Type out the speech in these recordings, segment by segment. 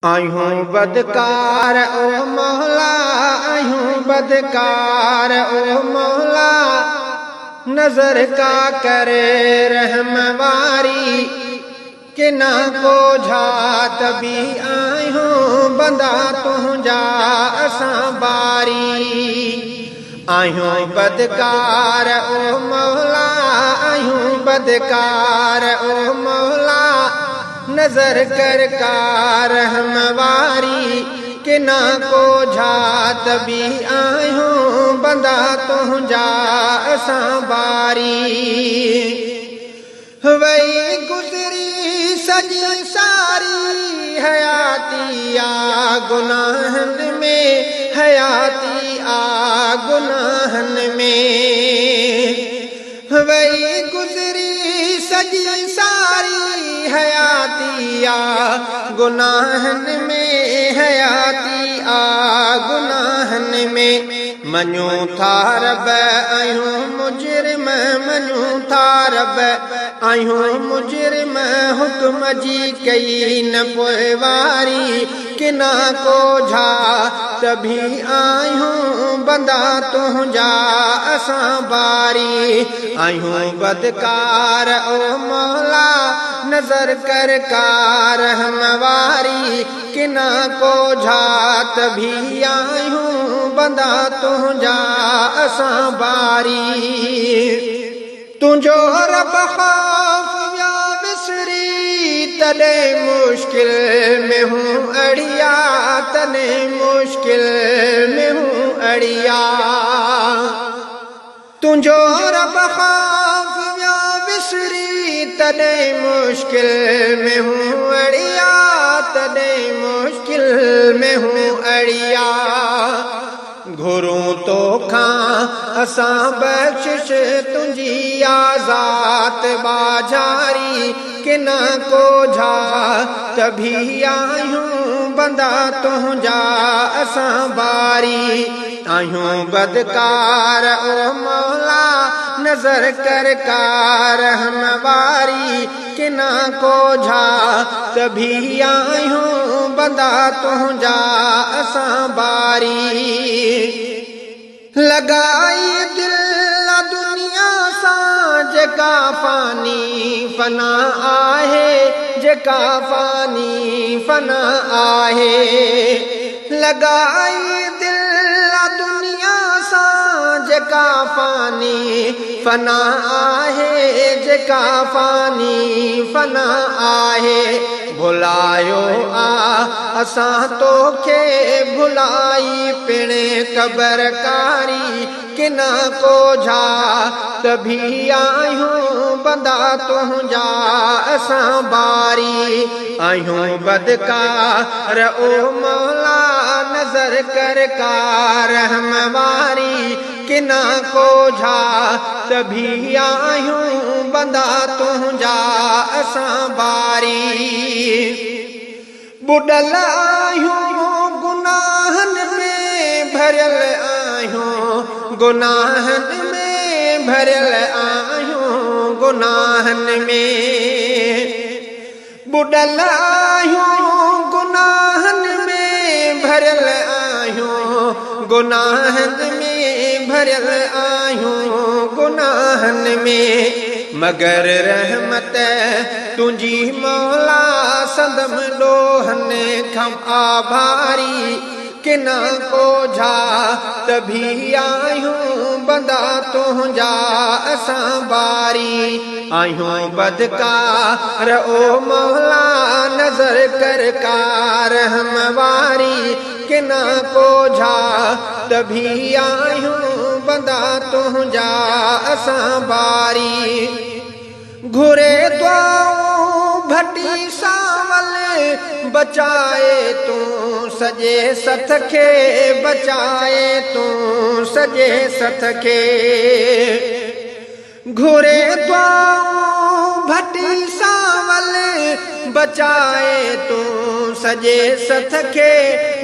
आयूं बदकार ओ मौला, आयूं बदकार ओ मौला, नजर का करे रहम वारी कि ना को झा तभी आयूं बंदा तुझा असां बारी। आयूं बदकार ओ मौला, आयूं बदकार ओ मौला, नजर कर कार हमवारी कि ना को झा तभी आयूं बंदा तुझा असां बारी। वही गुजरी सजी सारी हयाती आ गुनाहन में, हयाती आ गुनाहन में। वही गुजरी सजी सारी हयाती आ गुनाहन में, हयाती आ गुनाहन में। मञूं था रब आयूं मुजरिम, मञूं था रब आयूं मुजरिम, हुक्म जी कई न पोइवारी कि ना को झा तभी आयूं बंदा तुझा असां बारी। आयूं बदकार ओ मौला, नजर कर कार हमवारी कि ना को झा तभी आयूं बंदा तुझा असां बारी। तुझो रब खौफ या विसरी तने मुश्किल में हूँ अड़िया, तने मुश्किल में हूँ अड़िया। तुझो रब खौफ या विसरी तने मुश्किल में हूँ अड़िया, तने मुश्किल में हूँ अड़िया। घुरूं तो खां असां बख्शिश तुझी आज़ात बाजारी कि ना को झा तभी आयूं बंदा तुझा असां बारी। आयूं बदकार ओ मौला, नजर कर कार हमवारी कि ना को झा तभी आयूं बंदा तुझा असां बारी। लगाई दिल दुनिया सां जेका फानी फना आहे, जेका फानी फना आहे। लगाई दिल दुनिया सां जेका फानी फना आहे, जेका फानी फना आहे। भुलायो आ असां तोखे भुलाई पिणे क़बरकारी कि ना को झा तभी आयूं बंदा तुझा असां बारी। आयूं बदकार ओ मौला, नजर कर कार हमवारी कि ना को झा तभी आयूं बंदा तुझा असां बारी। बुडल आयूं गुनाहन में भरियल आयूं, गुनाहन में भरियल आयूं गुनाहन में। बुडल आयूं गुनाहन में भरियल आयूं, गुनाहन में भरियल आयूं गुनाहन में। मगर रहमत तुझी मौला सदम ॾोहन खां आभारी कि ना को झा तभी आयूं बंदा तुझा असां बारी। आयूं बदकार ओ मौला, नजर कर कार हमवारी कि ना को झा तभी आयूं बंदा तुझा असां बारी। घुरे दुआऊं भटी सावल बचाए तूं सजे सथ खे, बचाए तूं सजे सथ खे। घुरे दुआऊं भटी सावल बचाए तूं सजे सथ खे,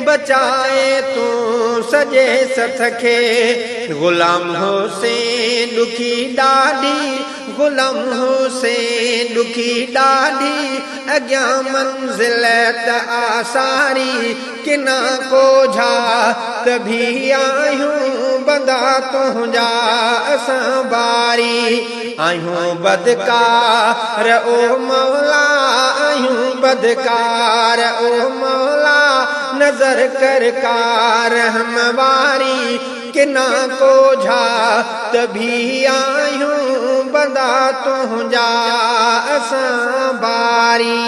बचाए तूं सजे सथ खे। गुलाम हुसैन दुखी ॾाढी गुलाम हुसैन ॾुखी ॾाढी अॻियां मंज़िल त आसारी किना कोझा त भी आहियूं बंदा तुंहिंजा असां बारी आहियूं बदकार ओ मौला आहियूं बदकार ओ मौला नज़र कर कार हमवारी किना कोझा त भी आहियूं बंदा तुंहिंजा असां बारी।